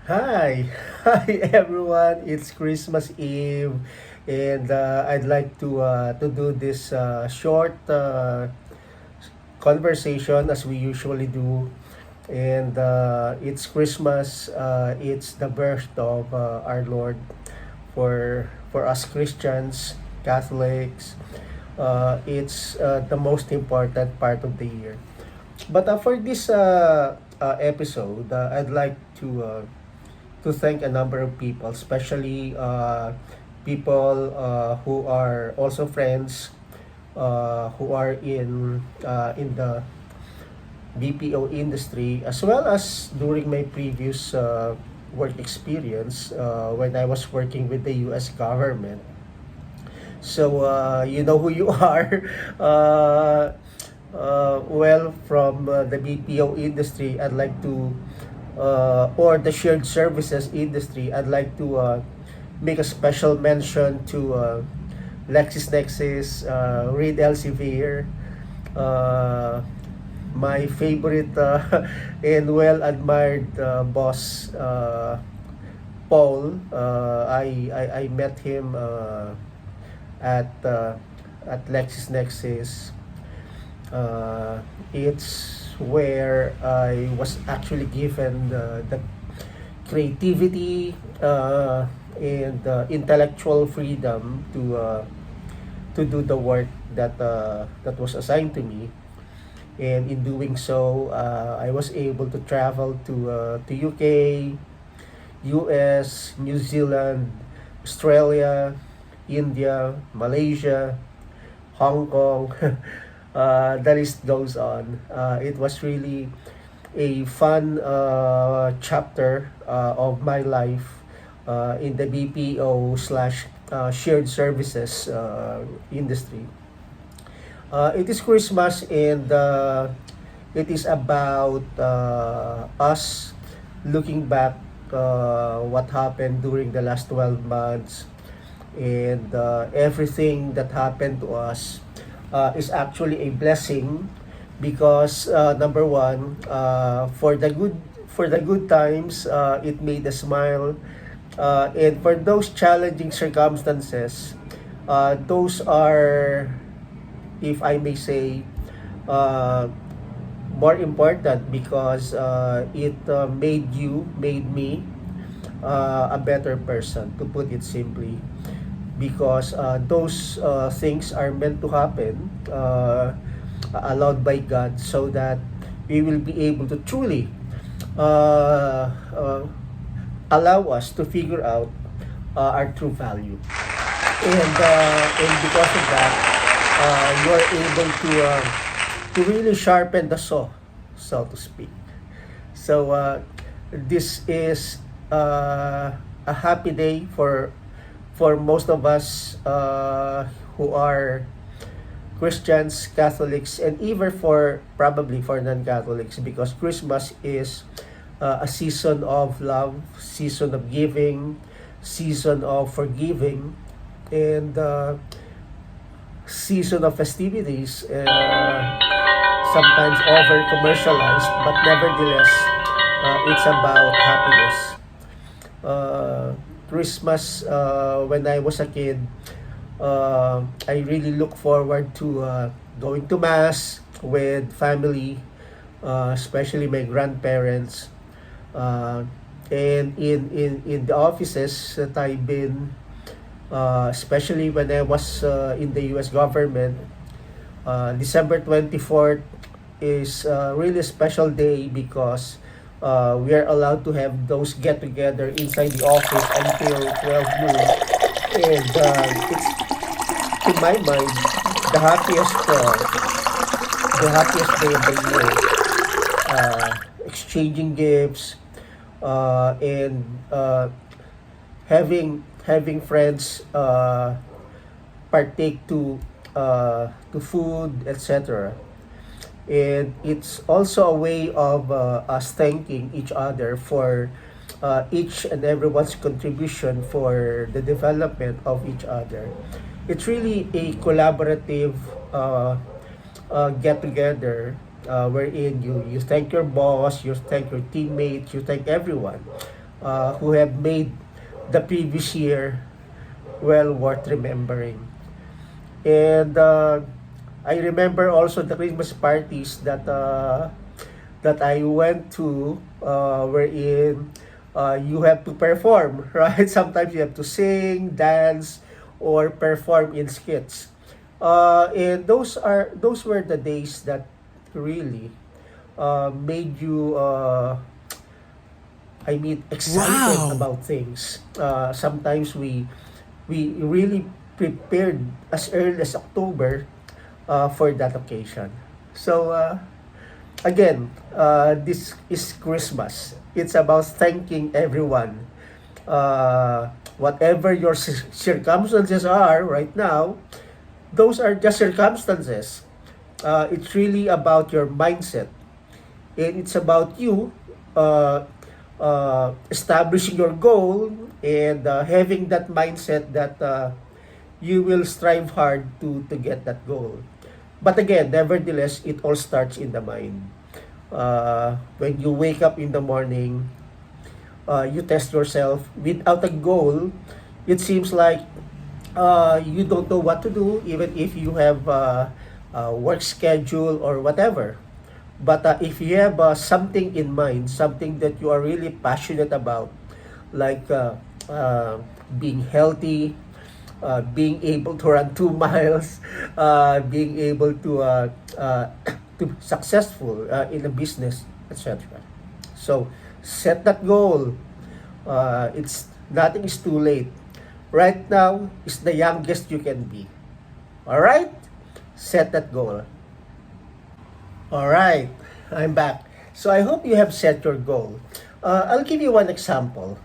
Hi, hi everyone. It's Christmas Eve, and I'd like to do this short conversation as we usually do. And it's Christmas. It's the birth of our Lord for us Christians, Catholics. It's the most important part of the year. But for this episode, I'd like to thank a number of people, especially people who are also friends who are in the BPO industry, as well as during my previous work experience when I was working with the U.S. government. So you know who you are. Well, from the BPO industry, I'd like to or the shared services industry, I'd like to make a special mention to LexisNexis, Reed Elsevier, uh, my favorite and well admired boss, Paul. I met him at uh, at LexisNexis. It's where I was actually given the creativity and intellectual freedom to do the work that was assigned to me. And in doing so, I was able to travel to UK, US, New Zealand, Australia, India, Malaysia, Hong Kong. The list goes on. It was really a fun chapter of my life in the BPO slash shared services industry. It is Christmas, and it is about us looking back what happened during the last 12 months, and everything that happened to us is actually a blessing because number one, for the good times, it made us smile, and for those challenging circumstances, those are, if I may say, uh, more important because it made me a better person, to put it simply, because those things are meant to happen, allowed by God, so that we will be able to truly uh, uh, allow us to figure out our true value. And because of that, you are able to really sharpen the saw, so to speak. So this is a happy day for most of us who are Christians, Catholics, and even for probably for non-Catholics, because Christmas is a season of love, season of giving, season of forgiving, and season of festivities. Sometimes over commercialized, but nevertheless, it's about happiness. Uh, Christmas, when I was a kid, I really look forward to going to mass with family, especially my grandparents. Uh, and in the offices that I've been, especially when I was in the U.S. government, December 24th is really a special day because we are allowed to have those get together inside the office until 12 noon. And it's, in my mind, the happiest, the happiest day of the year. Exchanging gifts and having friends partake to food, etc. And it's also a way of us thanking each other for each and everyone's contribution for the development of each other. It's really a collaborative get together wherein you thank your boss, you thank your teammates, you thank everyone who have made the previous year well worth remembering. And I remember also the Christmas parties that I went to, wherein you have to perform, right? Sometimes you have to sing, dance, or perform in skits. And those were the days that really made you excited Wow. about things. Sometimes we really prepared as early as October for that occasion. So again, this is Christmas. It's about thanking everyone. Whatever your circumstances are right now, those are just circumstances. It's really about your mindset, and it's about you uh, establishing your goal and having that mindset that you will strive hard to get that goal. But again, nevertheless, it all starts in the mind. When you wake up in the morning, you test yourself without a goal. It seems like you don't know what to do, even if you have a work schedule or whatever. But if you have something in mind, something that you are really passionate about, like being healthy, being able to run 2 miles, being able to be successful in a business, etc. So set that goal. It's nothing is too late. Right now is the youngest you can be. All right, set that goal. All right, I'm back. So I hope you have set your goal. I'll give you one example.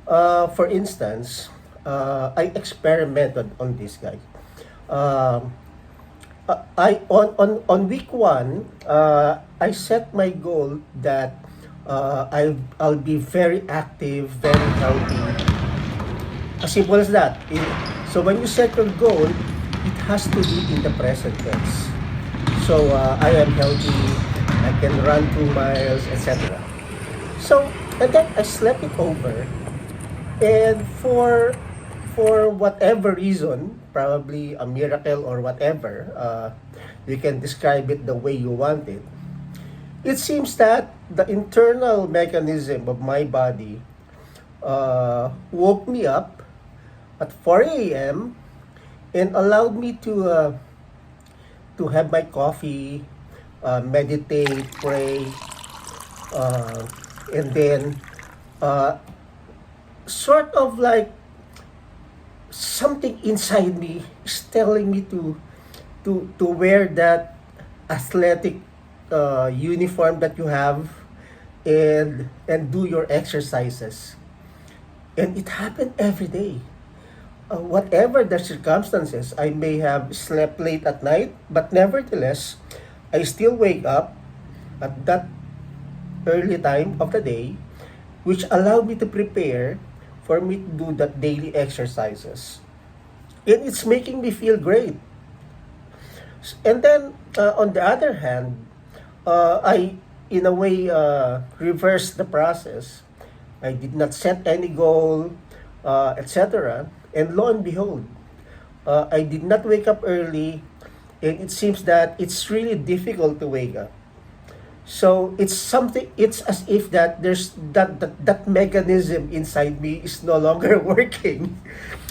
For instance, I experimented on this guy. Um, I on week one, I set my goal that I'll be very active, very healthy. As simple as that. So when you set your goal, it has to be in the present tense. So I am healthy, I can run 2 miles, etc. So and then I slept it over, and for whatever reason, probably a miracle or whatever, you can describe it the way you want it. It seems that the internal mechanism of my body woke me up at 4 a.m. and allowed me to have my coffee, meditate, pray, uh, and then uh, sort of like something inside me is telling me to wear that athletic uniform that you have and do your exercises. And it happened every day. Whatever the circumstances, I may have slept late at night, but nevertheless, I still wake up at that early time of the day, which allowed me to prepare for me to do that daily exercises. And it's making me feel great. And then, on the other hand, I, in a way, reversed the process. I did not set any goal, etc. And lo and behold, I did not wake up early, and it seems that it's really difficult to wake up. So it's something. It's as if that there's that mechanism inside me is no longer working.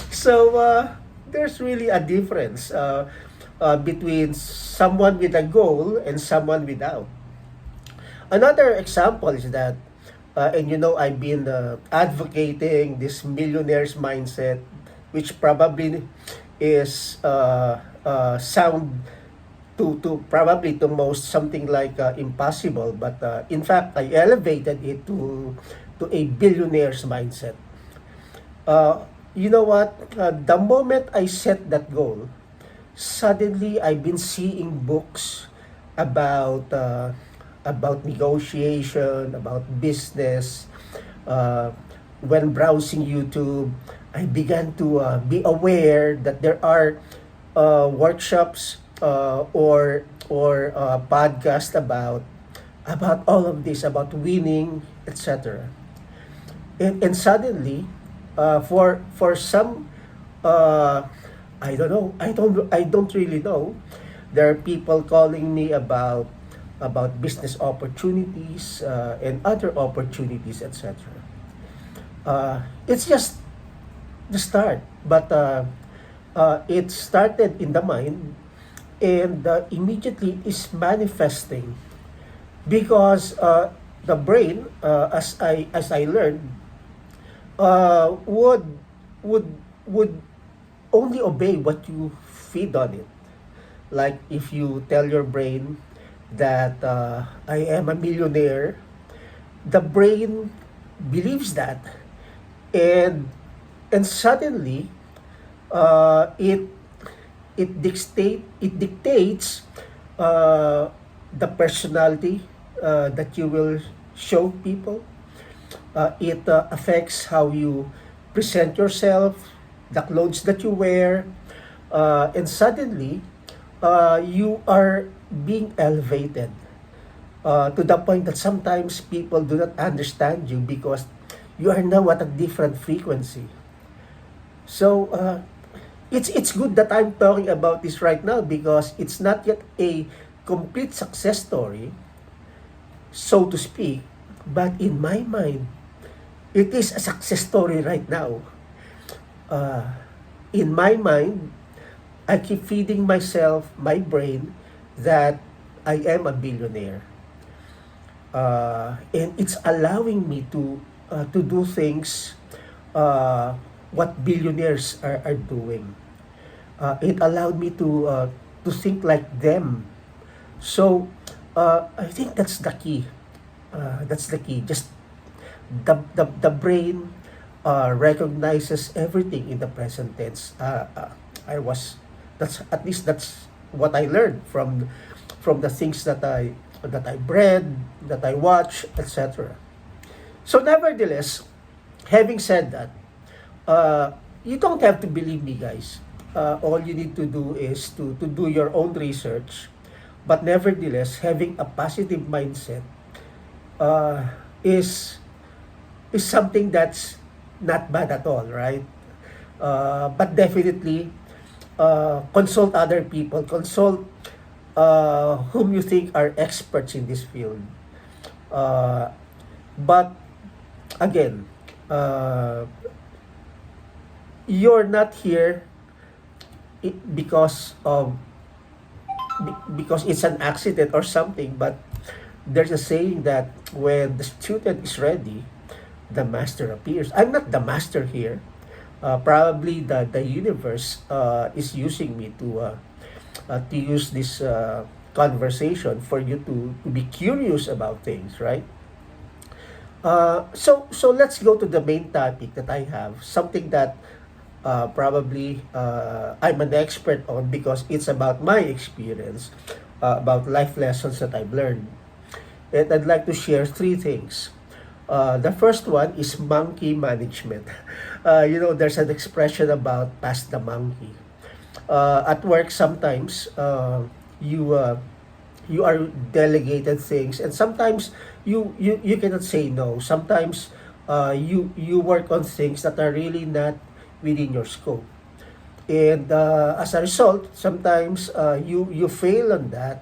So there's really a difference between someone with a goal and someone without. Another example is that, and you know, I've been advocating this millionaire's mindset, which probably is sound to probably to most something like impossible, but in fact, I elevated it to a billionaire's mindset. You know what? The moment I set that goal, suddenly I've been seeing books about negotiation, about business. Uh, when browsing YouTube, I began to be aware that there are workshops or podcast about all of this, about winning, etc. And suddenly, for some, uh, I don't know, I don't really know. There are people calling me about business opportunities, and other opportunities, etc. It's just the start, but it started in the mind, and immediately is manifesting because the brain, as I learned, uh, would would would only obey what you feed on it. Like if you tell your brain that I am a millionaire, the brain believes that, and suddenly it it dictates uh, the personality that you will show people. It affects how you present yourself, the clothes that you wear, and suddenly you are being elevated to the point that sometimes people do not understand you because you are now at a different frequency. So it's good that I'm talking about this right now because it's not yet a complete success story, so to speak, but in my mind, it is a success story right now. Uh, in my mind, I keep feeding myself, my brain, that I am a billionaire. And it's allowing me to do things uh, what billionaires are doing. It allowed me to think like them. So I think that's the key. That's the key. Just the brain recognizes everything in the present tense. I was that's at least that's what I learned from the things that I read, that I watch, etc. So nevertheless, having said that, you don't have to believe me, guys. All you need to do is to do your own research. But nevertheless, having a positive mindset uh, is is something that's not bad at all, right? But definitely, consult other people, consult whom you think are experts in this field. Uh, but again, uh, you're not here because it's an accident or something. But there's a saying that when the student is ready, the master appears. I'm not the master here. Probably the universe is using me to use this conversation for you to be curious about things, right? So let's go to the main topic that I have, something that probably I'm an expert on because it's about my experience, about life lessons that I've learned. And I'd like to share three things. The first one is monkey management. There's an expression about pass the monkey. At work, sometimes you are delegated things, and sometimes you cannot say no. Sometimes you work on things that are really not within your scope, and as a result, sometimes you fail on that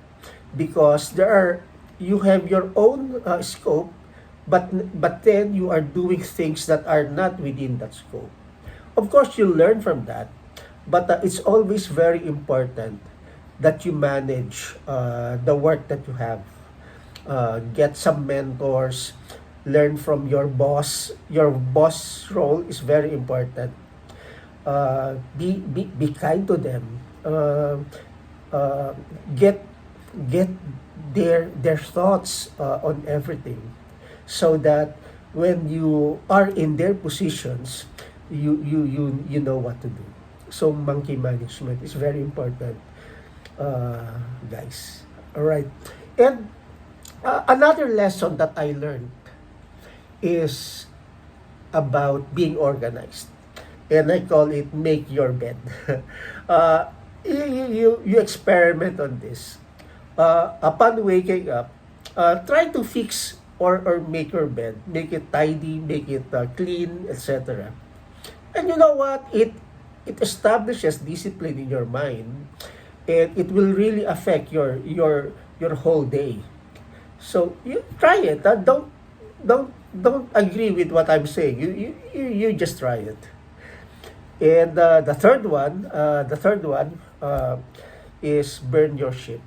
because you have your own scope, but then you are doing things that are not within that scope. Of course, you learn from that, but it's always very important that you manage the work that you have. Get some mentors, learn from your boss. Your boss role is very important. Be kind to them. Uh, get get their thoughts on everything, so that when you are in their positions, you know what to do. So monkey management is very important, guys. All right, and another lesson that I learned is about being organized, and I call it make your bed. uh, you experiment on this. Upon waking up, try to fix or make your bed, make it tidy, make it clean, etc. And you know what? It establishes discipline in your mind, and it will really affect your whole day. So you try it. Don't agree with what I'm saying. You just try it. And the third one is burn your ship.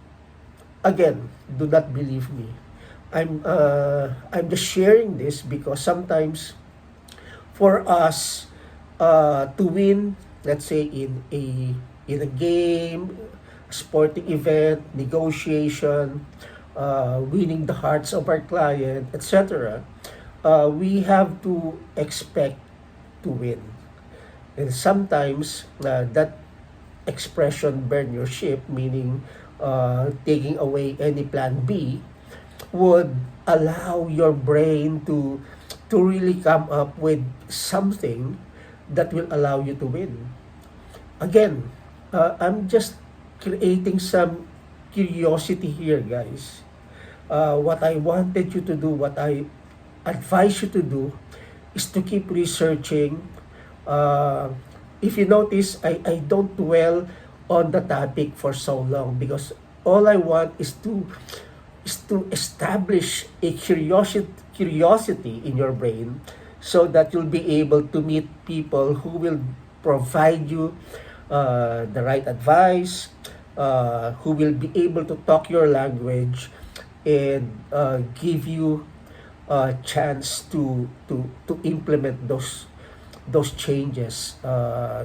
Again, do not believe me. I'm just sharing this because sometimes for us to win, let's say in a game, sporting event, negotiation, winning the hearts of our client, etc. We have to expect to win, and sometimes that expression "burn your ship," meaning taking away any plan B, would allow your brain to really come up with something that will allow you to win. Again, I'm just creating some curiosity here, guys. What I wanted you to do, what I advise you to do, is to keep researching. Uh, if you notice, I don't dwell on the topic for so long because all I want is to establish a curiosity in your brain so that you'll be able to meet people who will provide you the right advice, who will be able to talk your language and give you a chance to implement those changes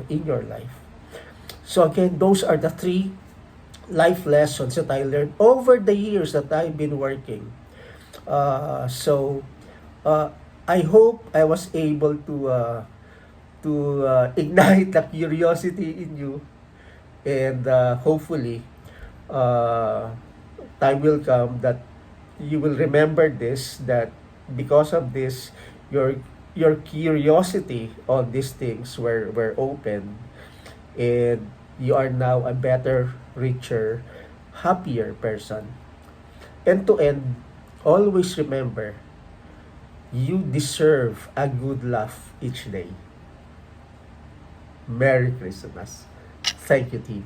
in your life. So again, those are the three life lessons that I learned over the years that I've been working. So I hope I was able to ignite the curiosity in you, and hopefully uh, time will come that you will remember this, that because of this your curiosity on these things were open, and you are now a better, richer, happier person. And to end, always remember, you deserve a good laugh each day. Merry Christmas. Thank you, team.